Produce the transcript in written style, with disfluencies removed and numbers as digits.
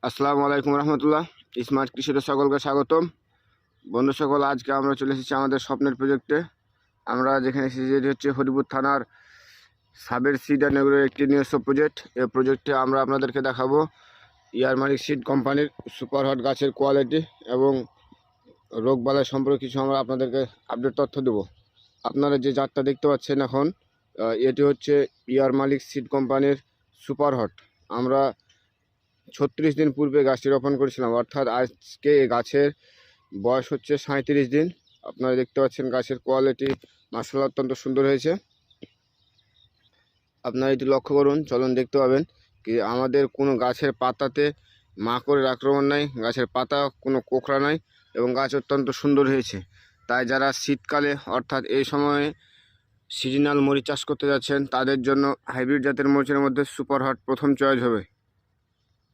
আসসালামু আলাইকুম রহমতুল্লাহ। স্মার্ট কৃষিতে সকলকে স্বাগতম। বন্ধু সকল, আজকে আমরা চলে এসেছি আমাদের স্বপ্নের প্রজেক্টে। আমরা যেখানে এসেছি যেটি হচ্ছে হরিপুর থানার সাবের সিড অ্যান্ড এগ্রোর একটি নিজস্ব প্রজেক্ট। এই প্রজেক্টে আমরা আপনাদেরকে দেখাবো ইয়ারমালিক সিড কোম্পানির সুপার হট গাছের কোয়ালিটি এবং রোগবালাই সম্পর্কে কিছু আমরা আপনাদেরকে আপডেট তথ্য দেবো। আপনারা যে জাতটা দেখতে পাচ্ছেন এখন, এটি হচ্ছে ইয়ারমালিক সিড কোম্পানির সুপার হট। আমরা 36 দিন পূর্বে গাছটি রোপণ করেছিলাম, অর্থাৎ আজকে এই গাছের বয়স হচ্ছে 37 দিন। আপনারা দেখতে পাচ্ছেন গাছের কোয়ালিটি মাশাআল্লাহ অত্যন্ত সুন্দর হয়েছে। আপনারা এটি লক্ষ্য করুন, চলুন দেখতে পাবেন কি আমাদের কোনো গাছের পাতাতে মাকড়ের আক্রমণ নাই, গাছের পাতা কোনো কোঁকড়া নাই এবং গাছ অত্যন্ত সুন্দর হয়েছে। তাই যারা শীতকালে অর্থাৎ এই সময়ে সিজনাল মরিচ চাষ করতে যাচ্ছেন তাদের জন্য হাইব্রিড জাতের মরিচের মধ্যে সুপার হট প্রথম চয়েস হবে।